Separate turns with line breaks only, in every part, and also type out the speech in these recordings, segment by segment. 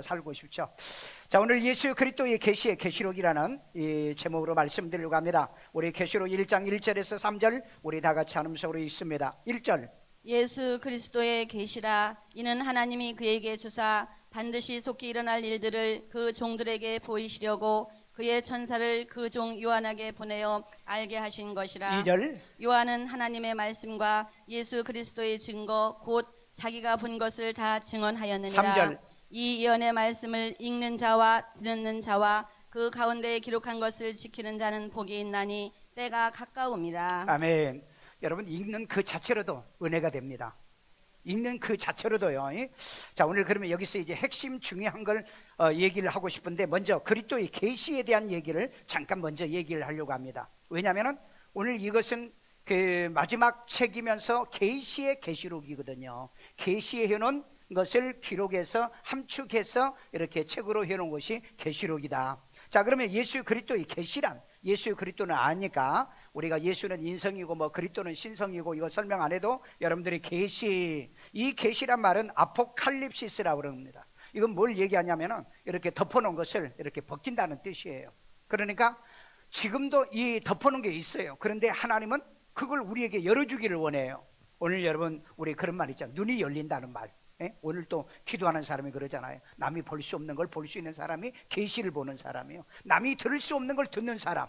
살고 싶죠. 자, 오늘 예수 그리스도의 계시의 계시록이라는 이 제목으로 말씀드리려고 합니다. 우리 계시록 1장 1절에서 3절 우리 다 같이 한 음성으로 읽습니다. 1절.
예수 그리스도의 계시라. 이는 하나님이 그에게 주사 반드시 속히 일어날 일들을 그 종들에게 보이시려고 그의 천사를 그 종 요한에게 보내어 알게 하신 것이라.
2절.
요한은 하나님의 말씀과 예수 그리스도의 증거 곧 자기가 본 것을 다 증언하였느니라.
3절.
이 예언의 말씀을 읽는 자와 듣는 자와 그 가운데 기록한 것을 지키는 자는 복이 있나니 때가 가까움이라.
아멘. 여러분, 읽는 그 자체로도 은혜가 됩니다. 읽는 그 자체로도요. 자, 오늘 그러면 여기서 이제 핵심 중요한 걸 얘기를 하고 싶은데, 먼저 그리스도의 계시에 대한 얘기를 잠깐 먼저 얘기를 하려고 합니다. 왜냐하면 오늘 이것은 그 마지막 책이면서 계시의 계시록이거든요. 계시해 놓은 것을 기록해서 함축해서 이렇게 책으로 해놓은 것이 계시록이다. 자, 그러면 예수 그리스도의 계시란, 예수 그리스도는 아니까 우리가 예수는 인성이고 뭐 그리스도는 신성이고 이거 설명 안 해도 여러분들이 계시, 이 계시란 말은 아포칼립시스라고 그럽니다. 이건 뭘 얘기하냐면은 이렇게 덮어놓은 것을 이렇게 벗긴다는 뜻이에요. 그러니까 지금도 이 덮어놓은 게 있어요. 그런데 하나님은 그걸 우리에게 열어주기를 원해요. 오늘 여러분 우리 그런 말 있잖아요. 눈이 열린다는 말. 오늘 또 기도하는 사람이 그러잖아요. 남이 볼 수 없는 걸 볼 수 있는 사람이 계시를 보는 사람이에요. 남이 들을 수 없는 걸 듣는 사람,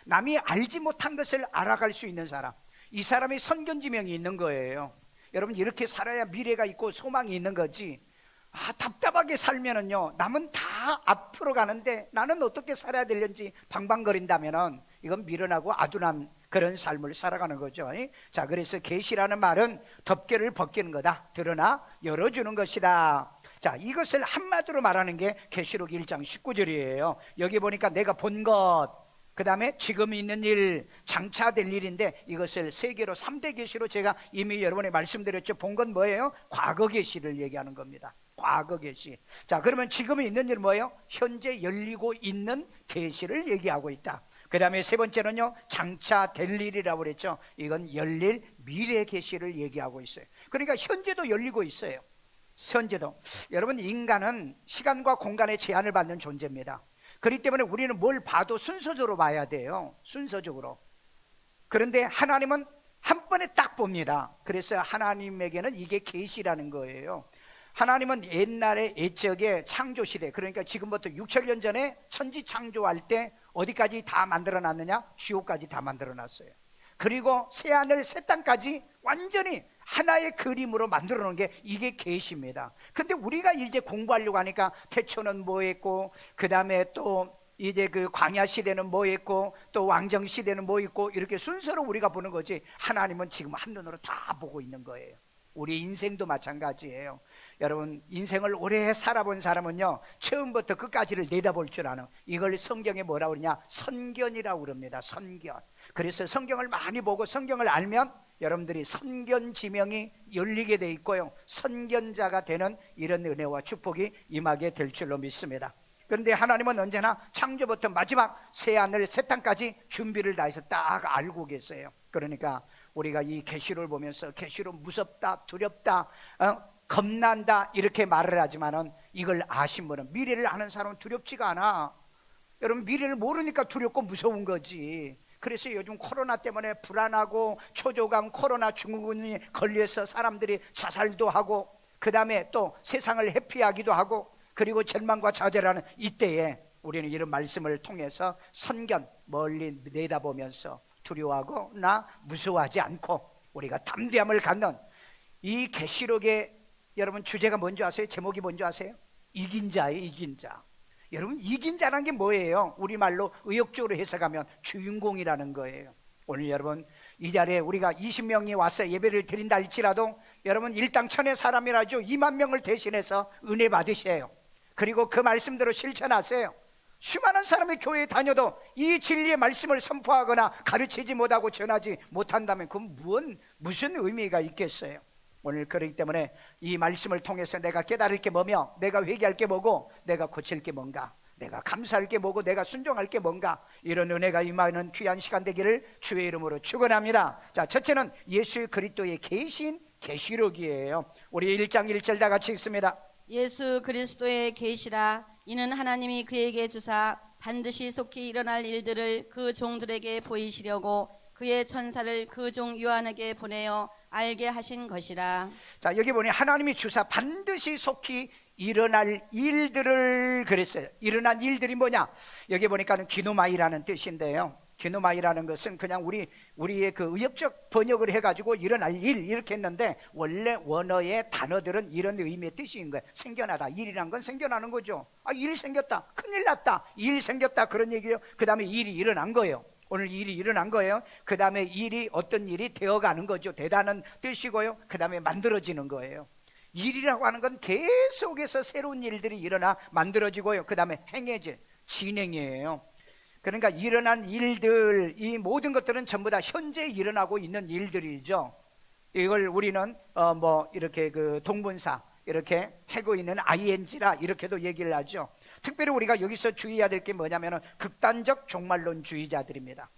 남이 알지 못한 것을 알아갈 수 있는 사람, 이 사람이 선견지명이 있는 거예요. 여러분, 이렇게 살아야 미래가 있고 소망이 있는 거지. 답답하게 살면은요, 남은 다 앞으로 가는데 나는 어떻게 살아야 되는지 방방거린다면은 이건 미련하고 아둔한 그런 삶을 살아가는 거죠. 자, 그래서 계시라는 말은 덮개를 벗기는 거다. 드러나 열어주는 것이다. 자, 이것을 한마디로 말하는 게 계시록 1장 19절이에요. 여기 보니까 내가 본 것, 그 다음에 지금 있는 일, 장차 될 일인데 이것을 세 개로 3대 계시로 제가 이미 여러분에 말씀드렸죠. 본 건 뭐예요? 과거 계시를 얘기하는 겁니다. 과거 계시. 자, 그러면 지금 있는 일 뭐예요? 현재 열리고 있는 계시를 얘기하고 있다. 그 다음에 세 번째는요, 장차 될 일이라고 그랬죠. 이건 열릴 미래 계시를 얘기하고 있어요. 그러니까 현재도 열리고 있어요. 현재도. 여러분, 인간은 시간과 공간의 제한을 받는 존재입니다. 그렇기 때문에 우리는 뭘 봐도 순서적으로 봐야 돼요. 순서적으로. 그런데 하나님은 한 번에 딱 봅니다. 그래서 하나님에게는 이게 계시라는 거예요. 하나님은 옛날에 옛적에 창조시대, 그러니까 지금부터 6천년 전에 천지 창조할 때 어디까지 다 만들어 놨느냐? 지옥까지 다 만들어 놨어요. 그리고 새하늘 새 땅까지 완전히 하나의 그림으로 만들어 놓은 게 이게 계시입니다. 근데 우리가 이제 공부하려고 하니까 태초는 뭐 했고, 그 다음에 또 이제 그 광야 시대는 뭐 했고, 또 왕정 시대는 뭐 있고, 이렇게 순서로 우리가 보는 거지, 하나님은 지금 한눈으로 다 보고 있는 거예요. 우리 인생도 마찬가지예요. 여러분, 인생을 오래 살아본 사람은요, 처음부터 끝까지를 내다볼 줄 아는, 이걸 성경에 뭐라고 그러냐? 선견이라고 그럽니다. 선견. 그래서 성경을 많이 보고 성경을 알면 여러분들이 선견지명이 열리게 돼 있고요, 선견자가 되는 이런 은혜와 축복이 임하게 될 줄로 믿습니다. 그런데 하나님은 언제나 창조부터 마지막 새하늘 새 땅까지 준비를 다 해서 딱 알고 계세요. 그러니까 우리가 이 계시를 보면서 계시록 무섭다, 두렵다, 겁난다 이렇게 말을 하지만은 이걸 아신 분은, 미래를 아는 사람은 두렵지가 않아. 여러분, 미래를 모르니까 두렵고 무서운 거지. 그래서 요즘 코로나 때문에 불안하고 초조감, 코로나 증후군이 걸려서 사람들이 자살도 하고, 그 다음에 또 세상을 회피하기도 하고, 그리고 절망과 좌절하는 이때에 우리는 이런 말씀을 통해서 선견, 멀리 내다보면서 두려워하고 나 무서워하지 않고 우리가 담대함을 갖는 이 계시록의 여러분 주제가 뭔지 아세요? 제목이 뭔지 아세요? 이긴 자예요. 이긴 자. 여러분, 이긴 자라는 게 뭐예요? 우리말로 의욕적으로 해석하면 주인공이라는 거예요. 오늘 여러분 이 자리에 우리가 20명이 와서 예배를 드린다 할지라도 여러분 일당 천의 사람이라죠. 2만 명을 대신해서 은혜 받으세요. 그리고 그 말씀대로 실천하세요. 수많은 사람이 교회에 다녀도 이 진리의 말씀을 선포하거나 가르치지 못하고 전하지 못한다면 그건 무슨 의미가 있겠어요? 오늘 그렇기 때문에 이 말씀을 통해서 내가 깨달을 게 뭐며, 내가 회개할 게 뭐고, 내가 고칠 게 뭔가, 내가 감사할 게 뭐고, 내가 순종할 게 뭔가, 이런 은혜가 임하는 귀한 시간 되기를 주의 이름으로 축원합니다. 자, 첫째는 예수 그리스도의 계신 계시록이에요. 우리 1장 1절 다 같이 읽습니다.
예수 그리스도의 계시라. 이는 하나님이 그에게 주사 반드시 속히 일어날 일들을 그 종들에게 보이시려고 그의 천사를 그 종 요한에게 보내어 알게 하신 것이라.
자, 여기 보니 하나님이 주사 반드시 속히 일어날 일들을 그랬어요. 일어난 일들이 뭐냐? 여기 보니까는 기노마이라는 뜻인데요. 기노마이라는 것은 그냥 우리의 그 의역적 번역을 해가지고 일어날 일 이렇게 했는데, 원래 원어의 단어들은 이런 의미의 뜻인 거예요. 생겨나다. 일이란 건 생겨나는 거죠. 아, 일 생겼다. 큰일 났다. 일 생겼다. 그런 얘기예요. 그 다음에 일이 일어난 거예요. 오늘 일이 일어난 거예요. 그 다음에 일이 어떤 일이 되어가는 거죠. 되다는 뜻이고요. 그 다음에 만들어지는 거예요. 일이라고 하는 건 계속해서 새로운 일들이 일어나 만들어지고요. 그 다음에 행해질 진행이에요. 그러니까 일어난 일들, 이 모든 것들은 전부 다 현재 일어나고 있는 일들이죠. 이걸 우리는 이렇게 그 동분사 이렇게 하고 있는 ing라 이렇게도 얘기를 하죠. 특별히 우리가 여기서 주의해야 될 게 뭐냐면은 극단적 종말론주의자들입니다.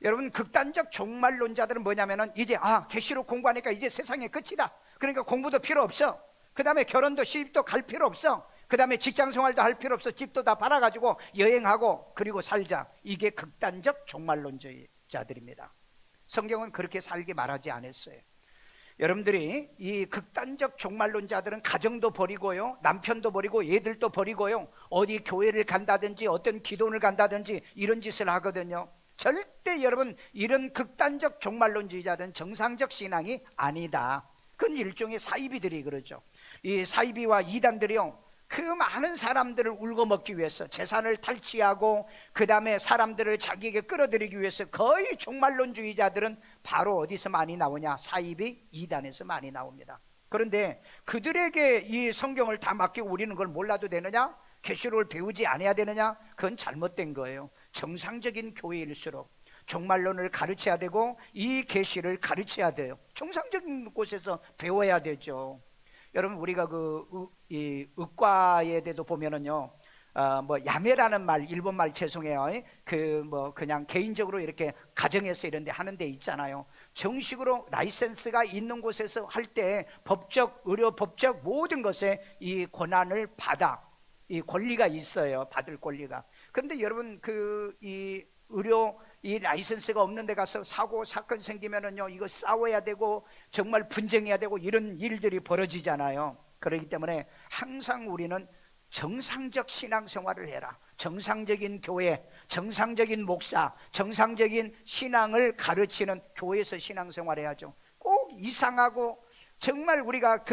여러분, 극단적 종말론자들은 뭐냐면은 이제 계시록 공부하니까 이제 세상의 끝이다. 그러니까 공부도 필요 없어. 그 다음에 결혼도 시집도 갈 필요 없어. 그 다음에 직장생활도 할 필요 없어. 집도 다 팔아가지고 여행하고 그리고 살자. 이게 극단적 종말론주의자들입니다. 성경은 그렇게 살게 말하지 않았어요. 여러분들이 이 극단적 종말론자들은 가정도 버리고요, 남편도 버리고 애들도 버리고요, 어디 교회를 간다든지 어떤 기도원을 간다든지 이런 짓을 하거든요. 절대 여러분, 이런 극단적 종말론주의자들은 정상적 신앙이 아니다. 그건 일종의 사이비들이 그러죠. 이 사이비와 이단들이요, 그 많은 사람들을 울고먹기 위해서 재산을 탈취하고 그 다음에 사람들을 자기에게 끌어들이기 위해서, 거의 종말론주의자들은 바로 어디서 많이 나오냐? 사이비, 이단에서 많이 나옵니다. 그런데 그들에게 이 성경을 다 맡기고 우리는 그걸 몰라도 되느냐? 계시록을 배우지 않아야 되느냐? 그건 잘못된 거예요. 정상적인 교회일수록 종말론을 가르쳐야 되고 이 계시를 가르쳐야 돼요. 정상적인 곳에서 배워야 되죠. 여러분, 우리가 이 의과에 대해서 보면은요, 야매라는 말, 일본 말 죄송해요. 그냥 개인적으로 이렇게 가정에서 이런 데 하는 데 있잖아요. 정식으로 라이센스가 있는 곳에서 할 때 법적, 의료 법적 모든 것에 이 권한을 받아, 이 권리가 있어요. 받을 권리가. 그런데 여러분, 이 의료 이 라이센스가 없는 데 가서 사고 사건 생기면은요, 이거 싸워야 되고 정말 분쟁해야 되고 이런 일들이 벌어지잖아요. 그렇기 때문에 항상 우리는 정상적 신앙생활을 해라. 정상적인 교회, 정상적인 목사, 정상적인 신앙을 가르치는 교회에서 신앙생활해야죠. 꼭 이상하고 정말 우리가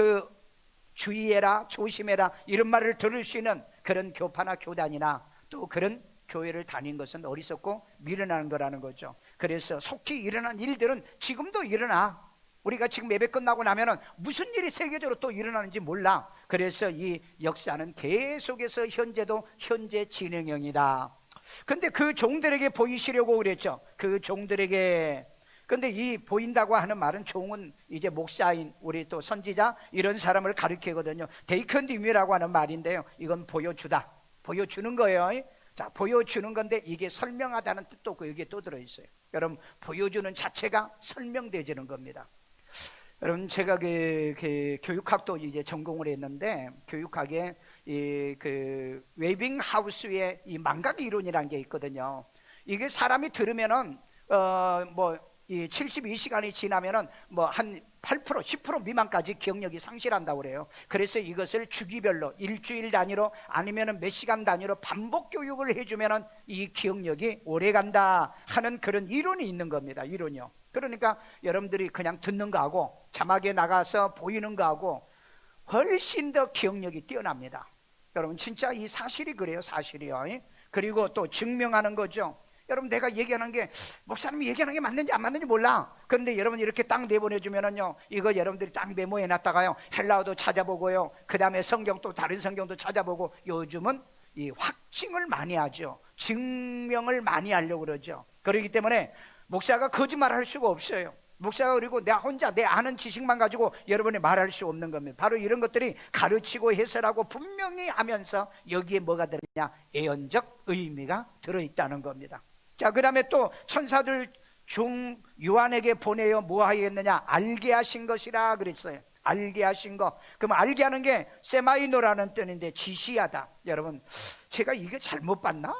주의해라, 조심해라 이런 말을 들을 수 있는 그런 교파나 교단이나 또 그런 교회를 다닌 것은 어리석고 미련한 거라는 거죠. 그래서 속히 일어난 일들은 지금도 일어나. 우리가 지금 예배 끝나고 나면은 무슨 일이 세계적으로 또 일어나는지 몰라. 그래서 이 역사는 계속해서 현재도 현재 진행형이다. 근데 그 종들에게 보이시려고 그랬죠. 그 종들에게. 근데 이 보인다고 하는 말은, 종은 이제 목사인 우리 또 선지자 이런 사람을 가리키거든요. 데이컨디미라고 하는 말인데요, 이건 보여주다, 보여주는 거예요. 자, 보여주는 건데 이게 설명하다는 뜻도 여기에 또 들어있어요. 여러분, 보여주는 자체가 설명되지는 겁니다. 여러분, 제가 교육학도 이제 전공을 했는데, 교육학에 웨빙하우스의 이 망각 이론이라는 게 있거든요. 이게 사람이 들으면은 이 72시간이 지나면은 한 8%, 10% 미만까지 기억력이 상실한다고 그래요. 그래서 이것을 주기별로 일주일 단위로 아니면은 몇 시간 단위로 반복 교육을 해주면은 이 기억력이 오래 간다 하는 그런 이론이 있는 겁니다. 이론이요. 그러니까 여러분들이 그냥 듣는 거하고 자막에 나가서 보이는 거하고 훨씬 더 기억력이 뛰어납니다. 여러분, 진짜 이 사실이 그래요. 사실이요. 그리고 또 증명하는 거죠. 여러분, 내가 얘기하는 게, 목사님이 얘기하는 게 맞는지 안 맞는지 몰라. 그런데 여러분 이렇게 딱 내보내주면은요, 이거 여러분들이 딱 메모해 놨다가요, 헬라어도 찾아보고요, 그 다음에 성경 또 다른 성경도 찾아보고, 요즘은 이 확증을 많이 하죠. 증명을 많이 하려고 그러죠. 그렇기 때문에 목사가 거짓말 할 수가 없어요. 목사가, 그리고 내가 혼자 내 아는 지식만 가지고 여러분이 말할 수 없는 겁니다. 바로 이런 것들이 가르치고 해설하고 분명히 하면서 여기에 뭐가 들어있냐? 예언적 의미가 들어있다는 겁니다. 자, 그 다음에 또 천사들 중 요한에게 보내어 뭐 하겠느냐? 알게 하신 것이라 그랬어요. 알게 하신 거. 그럼 알게 하는 게 세마이노라는 뜻인데 지시하다. 여러분, 제가 이게 잘못 봤나?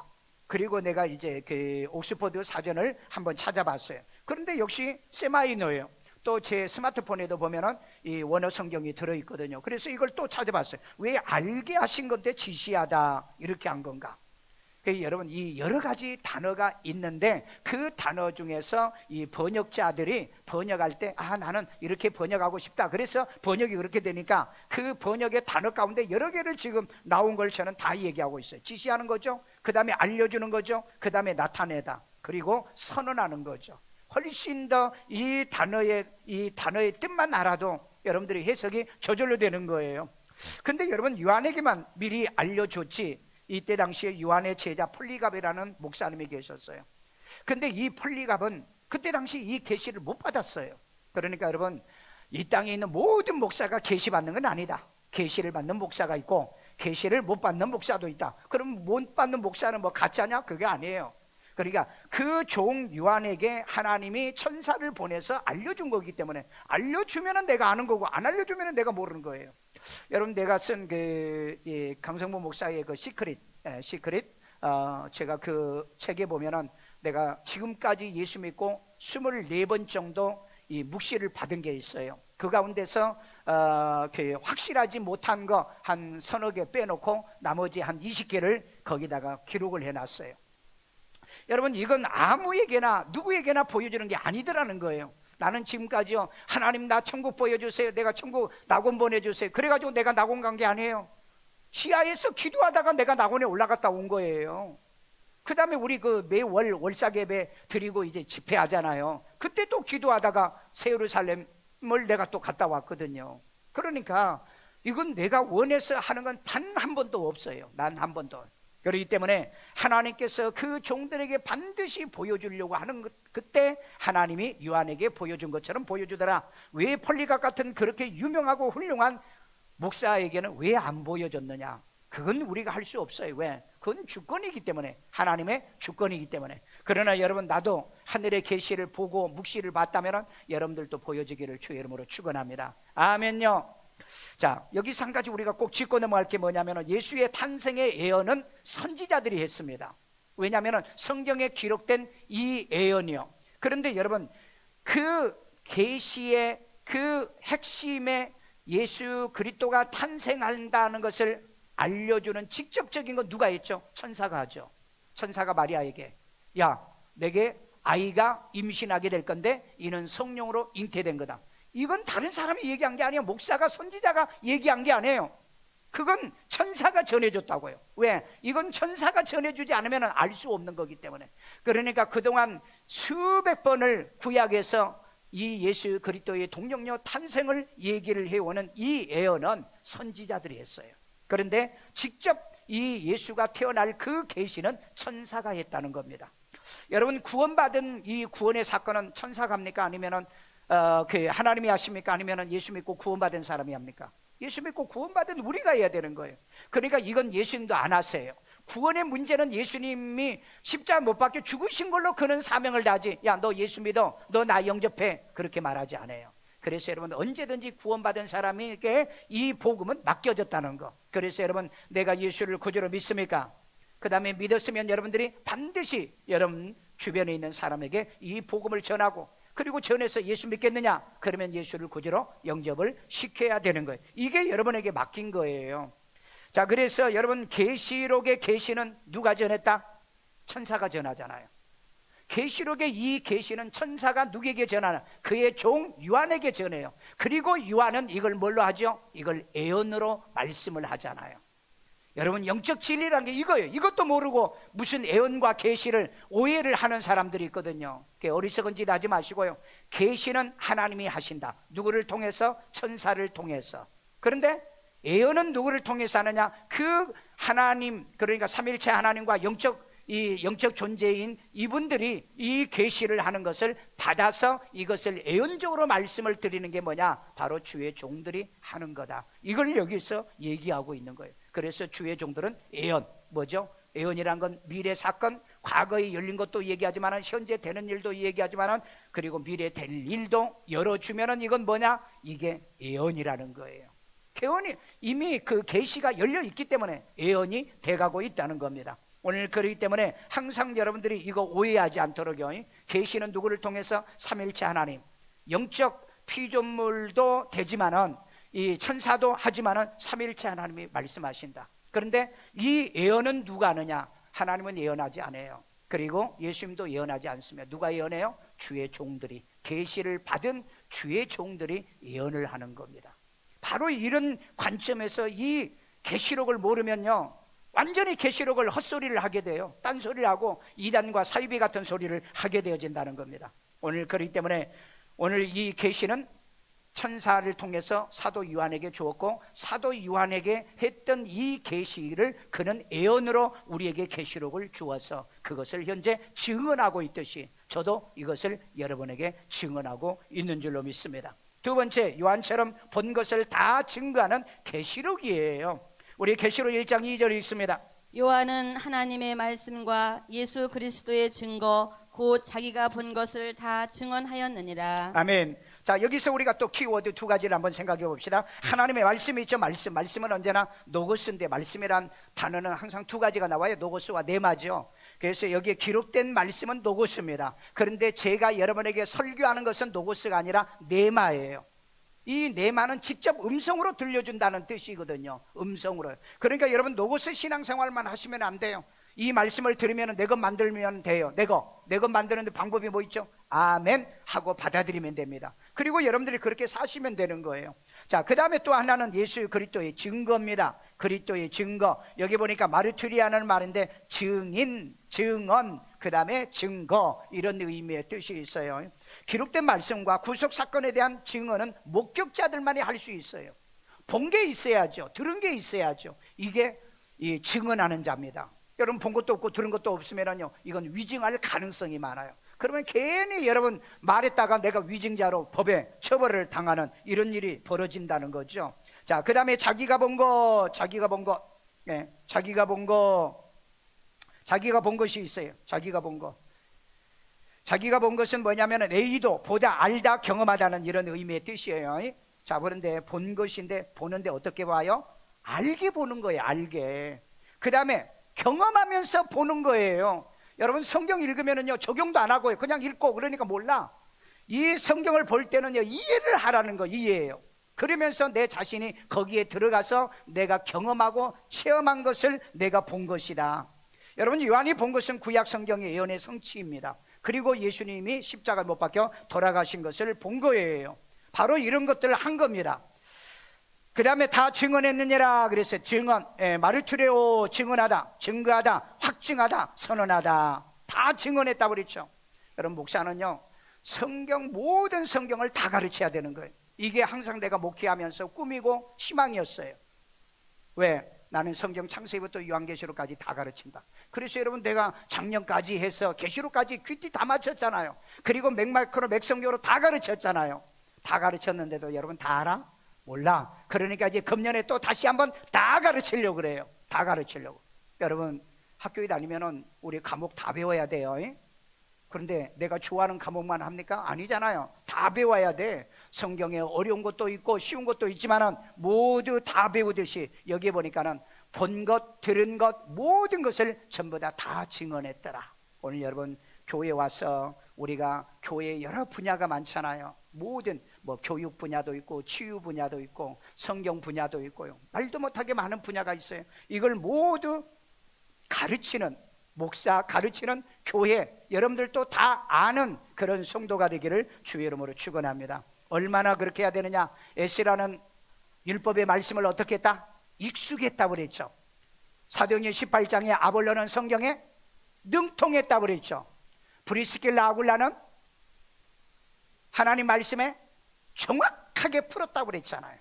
그리고 내가 이제 그 옥스퍼드 사전을 한번 찾아봤어요. 그런데 역시 세마이노예요. 또 제 스마트폰에도 보면은 이 원어 성경이 들어있거든요. 그래서 이걸 또 찾아봤어요. 왜 알게 하신 건데 지시하다 이렇게 한 건가? 여러분, 이 여러 가지 단어가 있는데 그 단어 중에서 이 번역자들이 번역할 때 나는 이렇게 번역하고 싶다. 그래서 번역이 그렇게 되니까 그 번역의 단어 가운데 여러 개를 지금 나온 걸 저는 다 얘기하고 있어요. 지시하는 거죠. 그 다음에 알려주는 거죠. 그 다음에 나타내다. 그리고 선언하는 거죠. 훨씬 더 이 단어의 뜻만 알아도 여러분들이 해석이 저절로 되는 거예요. 근데 여러분, 요한에게만 미리 알려줬지. 이때 당시에 요한의 제자 폴리갑이라는 목사님이 계셨어요. 근데 이 폴리갑은 그때 당시 이 계시를 못 받았어요. 그러니까 여러분, 이 땅에 있는 모든 목사가 계시 받는 건 아니다. 계시를 받는 목사가 있고 계시를 못 받는 목사도 있다. 그럼 못 받는 목사는 뭐 가짜냐? 그게 아니에요. 그러니까 그 종 요한에게 하나님이 천사를 보내서 알려준 거기 때문에, 알려주면 내가 아는 거고 안 알려주면 내가 모르는 거예요. 여러분, 내가 쓴 강성모 목사의 그 시크릿, 제가 그 책에 보면은 내가 지금까지 예수 믿고 24번 정도 이 묵시를 받은 게 있어요. 그 가운데서 확실하지 못한 거 한 서너 개 빼놓고 나머지 한 20개를 거기다가 기록을 해놨어요. 여러분, 이건 아무에게나 누구에게나 보여주는 게 아니더라는 거예요. 나는 지금까지요, 하나님 나 천국 보여주세요, 내가 천국 낙원 보내주세요, 그래가지고 내가 낙원 간 게 아니에요. 지하에서 기도하다가 내가 낙원에 올라갔다 온 거예요. 그 다음에 우리 그 매월 월사계배 드리고 이제 집회하잖아요. 그때 또 기도하다가 새예루살렘을 내가 또 갔다 왔거든요. 그러니까 이건 내가 원해서 하는 건 단 한 번도 없어요. 난 한 번도. 그렇기 때문에 하나님께서 그 종들에게 반드시 보여주려고 하는 그때 하나님이 요한에게 보여준 것처럼 보여주더라. 왜 폴리갑 같은 그렇게 유명하고 훌륭한 목사에게는 왜 안 보여줬느냐? 그건 우리가 할 수 없어요. 왜? 그건 주권이기 때문에, 하나님의 주권이기 때문에. 그러나 여러분, 나도 하늘의 계시를 보고 묵시를 봤다면 여러분들도 보여주기를 주의 이름으로 축원합니다. 아멘요. 자, 여기서 한 가지 우리가 꼭 짚고 넘어갈 게 뭐냐면, 예수의 탄생의 예언은 선지자들이 했습니다. 왜냐하면 성경에 기록된 이 예언이요. 그런데 여러분, 그 계시의 그 핵심에 예수 그리스도가 탄생한다는 것을 알려주는 직접적인 건 누가 했죠? 천사가 하죠. 천사가 마리아에게, 야, 내게 아이가 임신하게 될 건데 이는 성령으로 잉태된 거다. 이건 다른 사람이 얘기한 게 아니에요. 목사가, 선지자가 얘기한 게 아니에요. 그건 천사가 전해줬다고요. 왜? 이건 천사가 전해주지 않으면 알 수 없는 거기 때문에. 그러니까 그동안 수백 번을 구약에서 이 예수 그리스도의 동정녀 탄생을 얘기를 해오는 이 예언은 선지자들이 했어요. 그런데 직접 이 예수가 태어날 그 계시는 천사가 했다는 겁니다. 여러분, 구원받은 이 구원의 사건은 천사가 합니까? 아니면은 하나님이 하십니까? 아니면은 예수 믿고 구원받은 사람이 합니까? 예수 믿고 구원받은 우리가 해야 되는 거예요. 그러니까 이건 예수님도 안 하세요. 구원의 문제는 예수님이 십자가 못 박혀 죽으신 걸로 그는 사명을 다하지, 야, 너 예수 믿어, 너 나 영접해, 그렇게 말하지 않아요. 그래서 여러분, 언제든지 구원받은 사람에게 이 복음은 맡겨졌다는 거. 그래서 여러분, 내가 예수를 구주로 믿습니까? 그 다음에 믿었으면 여러분들이 반드시 여러분 주변에 있는 사람에게 이 복음을 전하고, 그리고 전해서 예수 믿겠느냐? 그러면 예수를 구주로 영접을 시켜야 되는 거예요. 이게 여러분에게 맡긴 거예요. 자, 그래서 여러분, 계시록의 계시는 누가 전했다? 천사가 전하잖아요. 계시록의 이 계시는 천사가 누구에게 전하나? 그의 종 요한에게 전해요. 그리고 요한은 이걸 뭘로 하죠? 이걸 예언으로 말씀을 하잖아요. 여러분, 영적 진리라는 게 이거예요. 이것도 모르고 무슨 예언과 계시를 오해를 하는 사람들이 있거든요. 어리석은 짓 하지 마시고요. 계시는 하나님이 하신다. 누구를 통해서? 천사를 통해서. 그런데 예언은 누구를 통해서 하느냐? 그 하나님, 그러니까 삼일체 하나님과 영적 존재인 이분들이 이 계시를 하는 것을 받아서 이것을 예언적으로 말씀을 드리는 게 뭐냐? 바로 주의 종들이 하는 거다. 이걸 여기서 얘기하고 있는 거예요. 그래서 주의 종들은 예언, 뭐죠? 예언이란 건 미래 사건, 과거에 열린 것도 얘기하지만 현재 되는 일도 얘기하지만 그리고 미래 될 일도 열어주면은 이건 뭐냐? 이게 예언이라는 거예요. 예언이 이미 그 계시가 열려 있기 때문에 예언이 돼가고 있다는 겁니다. 오늘 그렇기 때문에 항상 여러분들이 이거 오해하지 않도록요. 계시는 누구를 통해서? 삼일체 하나님. 영적 피조물도 되지만은 이 천사도 하지만은 삼일체 하나님이 말씀하신다. 그런데 이 예언은 누가 하느냐? 하나님은 예언하지 않아요. 그리고 예수님도 예언하지 않습니다. 누가 예언해요? 주의 종들이, 계시를 받은 주의 종들이 예언을 하는 겁니다. 바로 이런 관점에서 이 계시록을 모르면요, 완전히 계시록을 헛소리를 하게 돼요. 딴소리를 하고 이단과 사이비 같은 소리를 하게 되어진다는 겁니다. 오늘 그렇기 때문에 오늘 이 계시는 천사를 통해서 사도 요한에게 주었고, 사도 요한에게 했던 이 계시를 그는 예언으로 우리에게 계시록을 주어서 그것을 현재 증언하고 있듯이 저도 이것을 여러분에게 증언하고 있는 줄로 믿습니다. 두 번째, 요한처럼 본 것을 다 증거하는 계시록이에요. 우리 계시록 1장 2절에 있습니다.
요한은 하나님의 말씀과 예수 그리스도의 증거 곧 자기가 본 것을 다 증언하였느니라.
아멘. 자, 여기서 우리가 또 키워드 두 가지를 한번 생각해 봅시다. 하나님의 말씀이 있죠. 말씀은 언제나 노고스인데, 말씀이란 단어는 항상 두 가지가 나와요. 노고스와 네마죠. 그래서 여기에 기록된 말씀은 노고스입니다. 그런데 제가 여러분에게 설교하는 것은 노고스가 아니라 네마예요. 이 네마는 직접 음성으로 들려준다는 뜻이거든요. 음성으로. 그러니까 여러분 노고스 신앙생활만 하시면 안 돼요. 이 말씀을 들으면 내 것 만들면 돼요. 내 것 만드는데 방법이 뭐 있죠? 아멘 하고 받아들이면 됩니다. 그리고 여러분들이 그렇게 사시면 되는 거예요. 자, 그 다음에 또 하나는 예수 그리스도의 증거입니다. 그리스도의 증거. 여기 보니까 마르투리아는 말인데 증인, 증언, 그 다음에 증거, 이런 의미의 뜻이 있어요. 기록된 말씀과 구속 사건에 대한 증언은 목격자들만이 할 수 있어요. 본 게 있어야죠. 들은 게 있어야죠. 이게 이 증언하는 자입니다. 여러분 본 것도 없고 들은 것도 없으면요, 이건 위증할 가능성이 많아요. 그러면 괜히 여러분 말했다가 내가 위증자로 법에 처벌을 당하는 이런 일이 벌어진다는 거죠. 자, 그 다음에 자기가 본 것이 있어요. 자기가 본 것은 뭐냐면 A도 보다 알다 경험하다는 이런 의미의 뜻이에요. 자, 그런데 본 것인데 보는데 어떻게 봐요? 알게 보는 거예요. 알게. 그 다음에 경험하면서 보는 거예요. 여러분 성경 읽으면은요 적용도 안 하고요, 그냥 읽고 그러니까 몰라. 이 성경을 볼 때는요 이해를 하라는 거, 이해해요. 그러면서 내 자신이 거기에 들어가서 내가 경험하고 체험한 것을 내가 본 것이다. 여러분 요한이 본 것은 구약 성경의 예언의 성취입니다. 그리고 예수님이 십자가 못 박혀 돌아가신 것을 본 거예요. 바로 이런 것들을 한 겁니다. 그 다음에 다 증언했느니라 그랬어요. 증언, 마르투레오, 증언하다, 증거하다, 확증하다, 선언하다, 다 증언했다고 그랬죠. 여러분 목사는요 모든 성경을 다 가르쳐야 되는 거예요. 이게 항상 내가 목회하면서 꿈이고 희망이었어요. 왜? 나는 성경 창세기부터 요한계시록까지 다 가르친다. 그래서 여러분 내가 작년까지 해서 계시록까지 귀띠 다 맞췄잖아요. 그리고 맥마크로 맥성경으로 다 가르쳤잖아요. 다 가르쳤는데도 여러분 다 알아? 몰라. 그러니까 이제 금년에 또 다시 한번 다 가르치려고 그래요. 다 가르치려고. 여러분 학교에 다니면은 우리 과목 다 배워야 돼요. 그런데 내가 좋아하는 과목만 합니까? 아니잖아요. 다 배워야 돼. 성경에 어려운 것도 있고 쉬운 것도 있지만은 모두 다 배우듯이 여기에 보니까는 본 것, 들은 것, 모든 것을 전부 다 증언했더라. 오늘 여러분 교회 와서 우리가 교회에 여러 분야가 많잖아요. 모든 교육 분야도 있고 치유 분야도 있고 성경 분야도 있고요. 말도 못하게 많은 분야가 있어요. 이걸 모두 가르치는 목사, 가르치는 교회, 여러분들도 다 아는 그런 성도가 되기를 주의 이름으로 축원합니다. 얼마나 그렇게 해야 되느냐? 에스라는 율법의 말씀을 어떻게 했다? 익숙했다고 그랬죠. 사도행전 18장에 아볼로는 성경에 능통했다고 그랬죠. 브리스길라 아굴라는 하나님 말씀에 정확하게 풀었다고 그랬잖아요.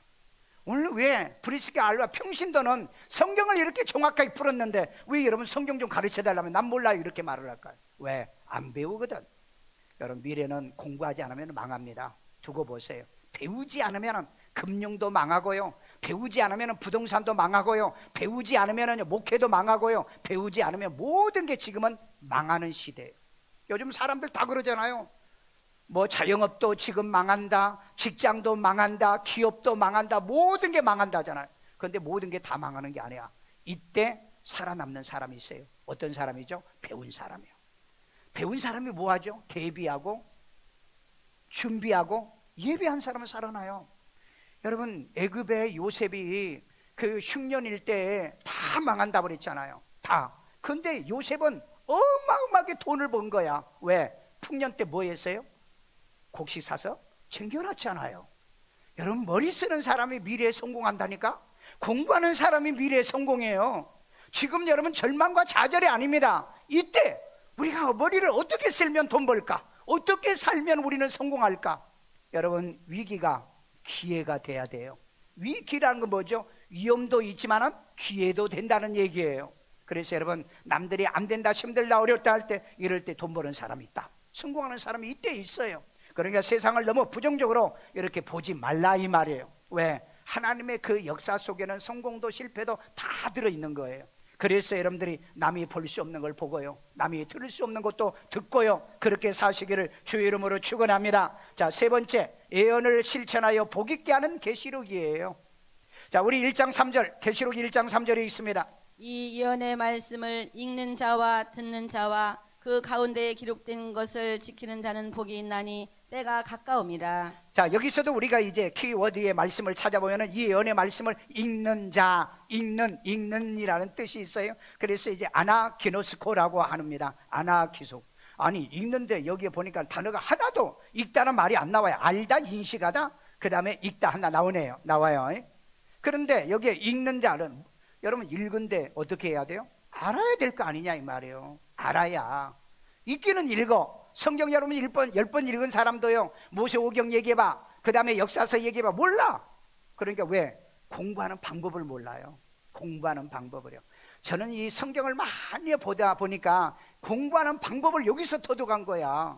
오늘 왜 브리스길라 아굴라 평신도는 성경을 이렇게 정확하게 풀었는데 왜 여러분 성경 좀 가르쳐 달라면 난 몰라요 이렇게 말을 할까요? 왜? 안 배우거든. 여러분 미래는 공부하지 않으면 망합니다. 두고 보세요. 배우지 않으면 금융도 망하고요, 배우지 않으면 부동산도 망하고요, 배우지 않으면 목회도 망하고요, 배우지 않으면 모든 게 지금은 망하는 시대예요. 요즘 사람들 다 그러잖아요. 뭐 자영업도 지금 망한다, 직장도 망한다, 기업도 망한다, 모든 게 망한다 하잖아요. 그런데 모든 게 다 망하는 게 아니야. 이때 살아남는 사람이 있어요. 어떤 사람이죠? 배운 사람이요. 배운 사람이 뭐 하죠? 대비하고 준비하고 예배한 사람은 살아나요. 여러분, 애굽의 요셉이 그 흉년일 때 다 망한다고 그랬잖아요. 다. 그런데 요셉은 어마어마하게 돈을 번 거야. 왜? 풍년 때 뭐 했어요? 곡식 사서 챙겨놨잖아요. 여러분, 머리 쓰는 사람이 미래에 성공한다니까? 공부하는 사람이 미래에 성공해요. 지금 여러분 절망과 좌절이 아닙니다. 이때 우리가 머리를 어떻게 쓰면 돈 벌까? 어떻게 살면 우리는 성공할까? 여러분, 위기가 기회가 돼야 돼요. 위기라는 건 뭐죠? 위험도 있지만 기회도 된다는 얘기예요. 그래서 여러분, 남들이 안 된다, 힘들다, 어렵다 할 때, 이럴 때 돈 버는 사람이 있다, 성공하는 사람이 이때 있어요. 그러니까 세상을 너무 부정적으로 이렇게 보지 말라 이 말이에요. 왜? 하나님의 그 역사 속에는 성공도 실패도 다 들어있는 거예요. 그래서 여러분들이 남이 볼 수 없는 걸 보고요, 남이 들을 수 없는 것도 듣고요, 그렇게 사시기를 주의 이름으로 축원합니다. 자, 세 번째, 예언을 실천하여 복 있게 하는 계시록이에요. 자, 우리 1장 3절, 계시록 1장 3절에 있습니다.
이 예언의 말씀을 읽는 자와 듣는 자와 그 가운데에 기록된 것을 지키는 자는 복이 있나니 때가 가까움이라. 자,
여기서도 우리가 이제 키워드의 말씀을 찾아보면은 이 예언의 말씀을 읽는 자, 읽는이라는 뜻이 있어요. 그래서 이제 아나기노스코라고 합니다. 아나기속. 아니, 읽는데 여기에 보니까 단어가 하나도 읽다는 말이 안 나와요. 알다, 인식하다, 그 다음에 읽다 하나 나와요. 그런데 여기에 읽는 자는, 여러분, 읽은데 어떻게 해야 돼요? 알아야 될 거 아니냐 이 말이에요. 알아야. 읽기는 읽어. 성경 여러분 10번 읽은 사람도요, 모세오경 얘기해봐, 그 다음에 역사서 얘기해봐, 몰라. 그러니까 왜? 공부하는 방법을 몰라요. 공부하는 방법을요. 저는 이 성경을 많이 보다 보니까 공부하는 방법을 여기서 터득한 거야.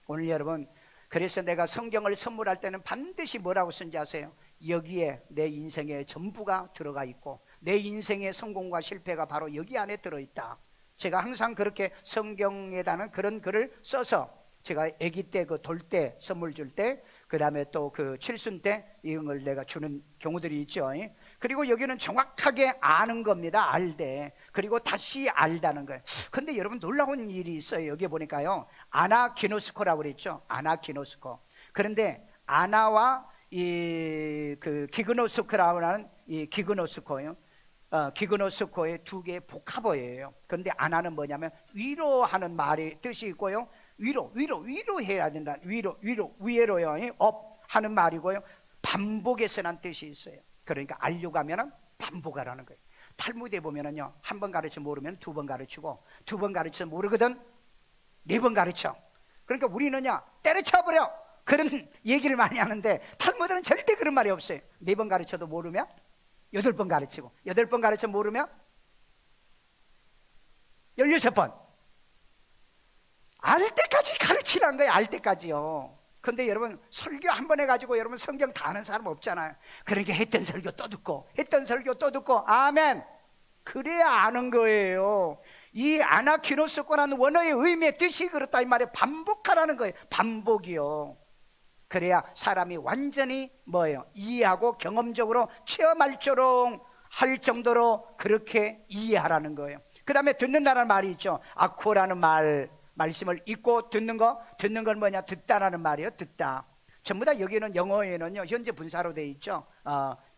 오늘 여러분, 그래서 내가 성경을 선물할 때는 반드시 뭐라고 쓴지 아세요? 여기에 내 인생의 전부가 들어가 있고 내 인생의 성공과 실패가 바로 여기 안에 들어있다. 제가 항상 그렇게 성경에다는 그런 글을 써서 제가 아기 때 그 돌 때 선물 줄 때, 그 다음에 또 그 칠순 때 이런 걸 내가 주는 경우들이 있죠. 그리고 여기는 정확하게 아는 겁니다. 알되. 그리고 다시 알다는 거예요. 근데 여러분, 놀라운 일이 있어요. 여기 보니까요, 아나기노스코라고 그랬죠. 아나기노스코. 그런데 아나와 이 그 기그노스코라고 하는 이 기그노스코요, 기그노스코의 두 개의 복합어예요. 그런데 아나는 뭐냐면 위로하는 말의 뜻이 있고요, 위로해야 된다. 위로요, 업 하는 말이고요, 반복해서란 뜻이 있어요. 그러니까 알려고 하면은 반복하라는 거예요. 탈무드에 보면은요, 한 번 가르쳐 모르면 두 번 가르치고, 두 번 가르쳐 모르거든 네 번 가르쳐. 그러니까 우리는요, 때려쳐버려, 그런 얘기를 많이 하는데 탈무드는 절대 그런 말이 없어요. 네 번 가르쳐도 모르면 8번 가르치고, 8번 가르쳐 모르면 16번. 알 때까지 가르치라는 거예요. 알 때까지요. 근데 여러분, 설교 한 번 해가지고 여러분 성경 다 아는 사람 없잖아요. 그러니까 했던 설교 또 듣고, 했던 설교 또 듣고, 아멘. 그래야 아는 거예요. 이 아나키노스코라는 원어의 의미의 뜻이 그렇다 이 말이에요. 반복하라는 거예요. 반복이요. 그래야 사람이 완전히 뭐예요? 이해하고 경험적으로 체험할 할 정도로 그렇게 이해하라는 거예요. 그 다음에 듣는다는 말이 있죠. 아코라는 말씀을 읽고 듣는 건 뭐냐? 듣다라는 말이에요. 듣다. 전부 다 여기는 영어에는요, 현재 분사로 돼 있죠.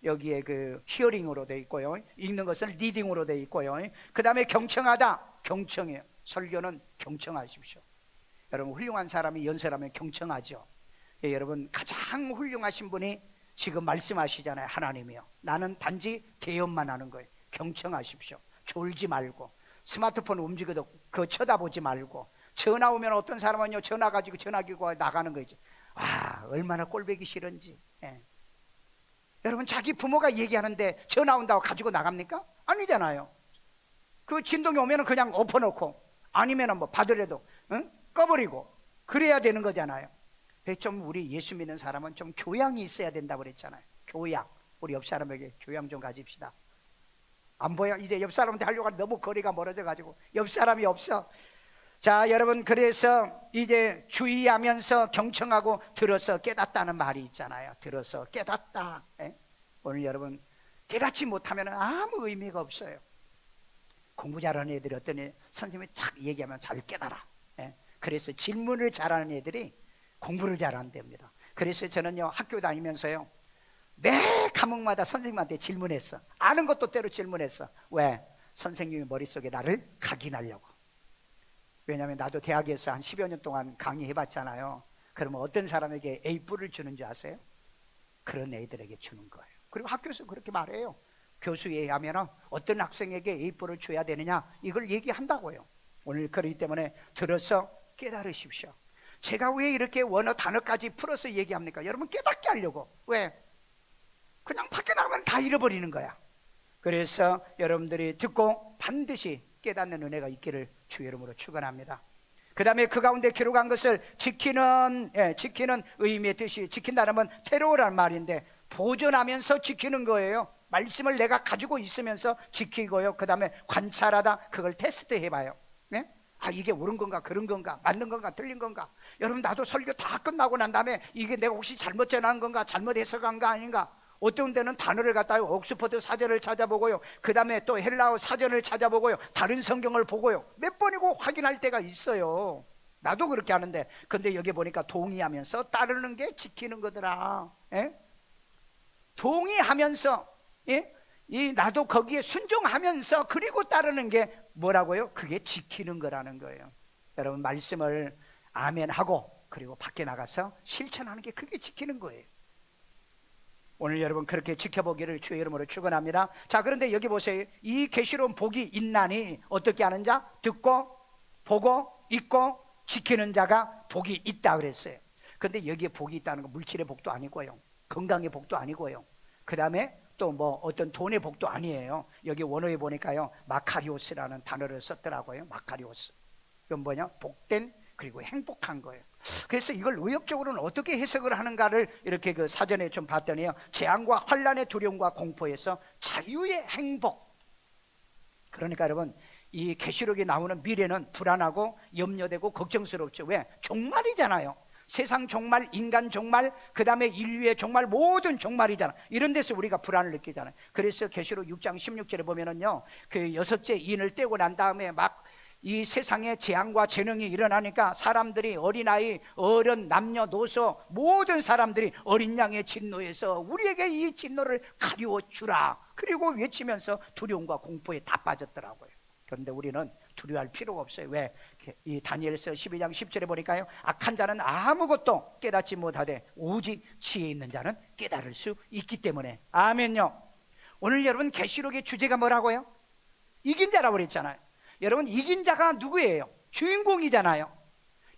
여기에 그 히어링으로 돼 있고요, 읽는 것은 리딩으로 돼 있고요. 그 다음에 경청하다, 경청해요. 설교는 경청하십시오. 여러분, 훌륭한 사람이 연설하면 경청하죠. 예, 여러분, 가장 훌륭하신 분이 지금 말씀하시잖아요. 하나님이요. 나는 단지 대연만 하는 거예요. 경청하십시오. 졸지 말고, 스마트폰 움직여도 그거 쳐다보지 말고. 전화 오면 어떤 사람은요, 전화 가지고 전화기고 나가는 거죠. 아, 얼마나 꼴보기 싫은지. 예. 여러분, 자기 부모가 얘기하는데 전화 온다고 가지고 나갑니까? 아니잖아요. 그 진동이 오면 그냥 엎어놓고, 아니면 뭐 받으려도 꺼버리고 그래야 되는 거잖아요. 좀 우리 예수 믿는 사람은 좀 교양이 있어야 된다고 그랬잖아요. 교양. 우리 옆 사람에게 교양 좀 가집시다. 안 보여? 이제 옆 사람한테 하려고 하는데 너무 거리가 멀어져 가지고 옆 사람이 없어. 자, 여러분, 그래서 이제 주의하면서 경청하고 들어서 깨닫다는 말이 있잖아요. 들어서 깨닫다. 예? 오늘 여러분, 깨닫지 못하면 아무 의미가 없어요. 공부 잘하는 애들이 어떤 선생님이 탁 얘기하면 잘 깨달아. 예? 그래서 질문을 잘하는 애들이 공부를 잘한답니다. 그래서 저는요, 학교 다니면서요, 매 과목마다 선생님한테 질문했어. 아는 것도 때로 질문했어. 왜? 선생님이 머릿속에 나를 각인하려고. 왜냐하면 나도 대학에서 한 10여 년 동안 강의해봤잖아요. 그러면 어떤 사람에게 A뿔을 주는 줄 아세요? 그런 애들에게 주는 거예요. 그리고 학교에서 그렇게 말해요. 교수에 의하면 어떤 학생에게 A뿔을 줘야 되느냐, 이걸 얘기한다고요. 오늘 그렇기 때문에 들어서 깨달으십시오. 제가 왜 이렇게 원어 단어까지 풀어서 얘기합니까? 여러분 깨닫게 하려고. 왜? 그냥 밖에 나가면 다 잃어버리는 거야. 그래서 여러분들이 듣고 반드시 깨닫는 은혜가 있기를 주의 이름으로 축원합니다. 그 다음에 그 가운데 기록한 것을 지키는 의미의 뜻이, 지킨다는 건 테러라는 말인데 보존하면서 지키는 거예요. 말씀을 내가 가지고 있으면서 지키고요. 그 다음에 관찰하다, 그걸 테스트해봐요. 네? 아, 이게 옳은 건가 그런 건가, 맞는 건가 틀린 건가. 여러분, 나도 설교 다 끝나고 난 다음에 이게 내가 혹시 잘못 전한 건가, 잘못 해석한 거 아닌가. 어떤 데는 단어를 갖다가 옥스퍼드 사전을 찾아보고요, 그 다음에 또 헬라어 사전을 찾아보고요, 다른 성경을 보고요, 몇 번이고 확인할 때가 있어요. 나도 그렇게 하는데, 근데 여기 보니까 동의하면서 따르는 게 지키는 거더라. 예? 동의하면서, 예? 나도 거기에 순종하면서 그리고 따르는 게 뭐라고요? 그게 지키는 거라는 거예요. 여러분, 말씀을 아멘하고 그리고 밖에 나가서 실천하는 게 그게 지키는 거예요. 오늘 여러분 그렇게 지켜보기를 주의 이름으로 축원합니다. 자, 그런데 여기 보세요. 이 계시로운 복이 있나니 어떻게 하는 자? 듣고 보고 읽고 지키는 자가 복이 있다 그랬어요. 근데 여기에 복이 있다는 건 물질의 복도 아니고요, 건강의 복도 아니고요, 그 다음에 또 뭐 어떤 돈의 복도 아니에요. 여기 원어에 보니까요, 마카리오스라는 단어를 썼더라고요. 마카리오스. 이건 뭐냐? 복된, 그리고 행복한 거예요. 그래서 이걸 의역적으로는 어떻게 해석을 하는가를 이렇게 그 사전에 좀 봤더니요, 재앙과 환난의 두려움과 공포에서 자유의 행복. 그러니까 여러분, 이 계시록에 나오는 미래는 불안하고 염려되고 걱정스럽죠. 왜? 종말이잖아요. 세상 종말, 인간 종말, 그 다음에 인류의 종말, 모든 종말이잖아. 이런 데서 우리가 불안을 느끼잖아요. 그래서 계시록 6장 16절에 보면은요, 그 여섯째 인을 떼고 난 다음에 막 이 세상에 재앙과 재능이 일어나니까 사람들이, 어린아이, 어른, 남녀노소 모든 사람들이 어린 양의 진노에서 우리에게 이 진노를 가리워 주라, 그리고 외치면서 두려움과 공포에 다 빠졌더라고요. 그런데 우리는 두려워할 필요가 없어요. 왜? 이 다니엘서 12장 10절에 보니까요, 악한 자는 아무것도 깨닫지 못하되 오직 지혜 있는 자는 깨달을 수 있기 때문에. 아멘요. 오늘 여러분 계시록의 주제가 뭐라고요? 이긴 자라고 그랬잖아요. 여러분, 이긴 자가 누구예요? 주인공이잖아요.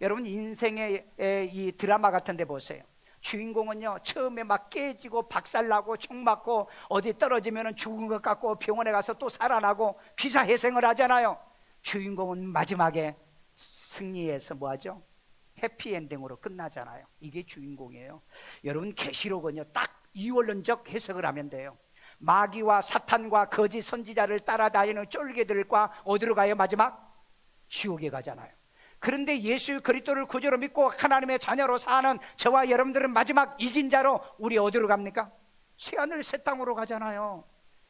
여러분, 인생의 이 드라마 같은 데 보세요. 주인공은요, 처음에 막 깨지고 박살나고 총 맞고 어디 떨어지면 죽은 것 같고 병원에 가서 또 살아나고 귀사회생을 하잖아요. 주인공은 마지막에 승리해서 뭐하죠? 해피엔딩으로 끝나잖아요. 이게 주인공이에요. 여러분, 계시록은요, 딱 이원론적 해석을 하면 돼요. 마귀와 사탄과 거짓 선지자를 따라다니는 쫄개들과 어디로 가요? 마지막 지옥에 가잖아요. 그런데 예수 그리스도를 구주로 믿고 하나님의 자녀로 사는 저와 여러분들은 마지막 이긴 자로 우리 어디로 갑니까? 새하늘 새 땅으로 가잖아요.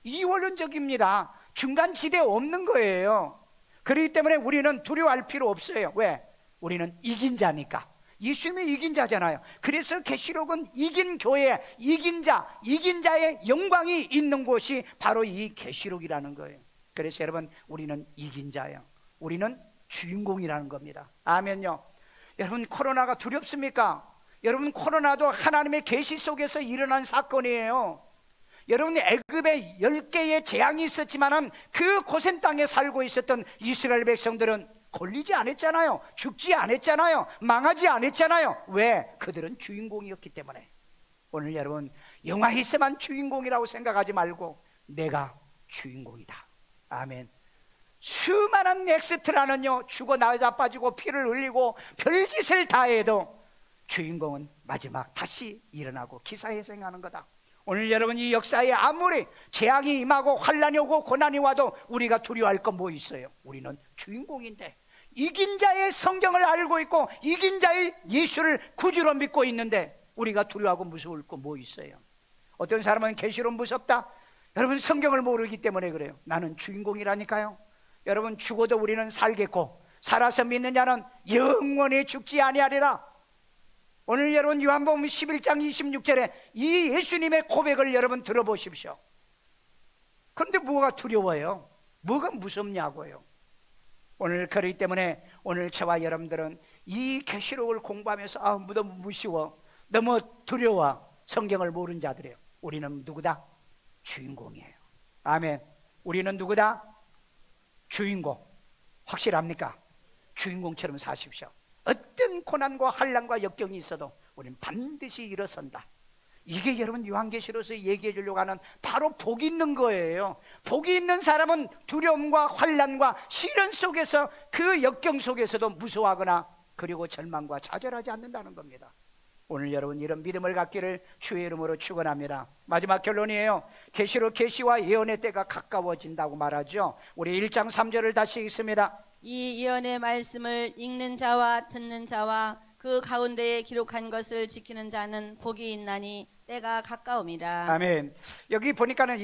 이원론적입니다. 중간 지대 없는 거예요. 그렇기 때문에 우리는 두려워할 필요 없어요. 왜? 우리는 이긴 자니까. 예수님이 이긴 자잖아요. 그래서 계시록은 이긴 교회, 이긴 자, 이긴 자의 영광이 있는 곳이 바로 이 계시록이라는 거예요. 그래서 여러분, 우리는 이긴 자예요. 우리는 주인공이라는 겁니다. 아멘요. 여러분, 코로나가 두렵습니까? 여러분, 코로나도 하나님의 계시 속에서 일어난 사건이에요. 여러분, 애굽에 10개의 재앙이 있었지만은 그 고센 땅에 살고 있었던 이스라엘 백성들은 걸리지 않았잖아요. 죽지 않았잖아요. 망하지 않았잖아요. 왜? 그들은 주인공이었기 때문에. 오늘 여러분, 영화에서만 주인공이라고 생각하지 말고 내가 주인공이다. 아멘. 수많은 엑스트라는요, 죽어 나자빠지고 피를 흘리고 별짓을 다 해도 주인공은 마지막 다시 일어나고 기사회생하는 거다. 오늘 여러분 이 역사에 아무리 재앙이 임하고 환란이 오고 고난이 와도 우리가 두려워할 건 뭐 있어요? 우리는 주인공인데, 이긴 자의 성경을 알고 있고 이긴 자의 예수를 구주로 믿고 있는데 우리가 두려워하고 무서울 거 뭐 있어요? 어떤 사람은 계시로 무섭다. 여러분 성경을 모르기 때문에 그래요. 나는 주인공이라니까요. 여러분 죽어도 우리는 살겠고 살아서 믿는 자는 영원히 죽지 아니하리라. 오늘 여러분 요한복음 11장 26절에 이 예수님의 고백을 여러분 들어보십시오. 그런데 뭐가 두려워요? 뭐가 무섭냐고요? 오늘 그렇기 때문에 오늘 저와 여러분들은 이 계시록을 공부하면서 너무 무서워, 너무 두려워, 성경을 모르는 자들이에요. 우리는 누구다? 주인공이에요. 아멘. 우리는 누구다? 주인공. 확실합니까? 주인공처럼 사십시오. 어떤 고난과 환난과 역경이 있어도 우리는 반드시 일어선다. 이게 여러분 요한계시록에서 얘기해 주려고 하는 바로 복이 있는 거예요. 복이 있는 사람은 두려움과 환난과 시련 속에서 그 역경 속에서도 무서워하거나 그리고 절망과 좌절하지 않는다는 겁니다. 오늘 여러분 이런 믿음을 갖기를 주의 이름으로 축원합니다. 마지막 결론이에요. 계시록 계시와 예언의 때가 가까워진다고 말하죠. 우리 1장 3절을 다시 읽습니다.
이 예언의 말씀을 읽는 자와 듣는 자와 그 가운데에 기록한 것을 지키는 자는 복이 있나니 때가 가까움이라.
아멘. 여기 보니까는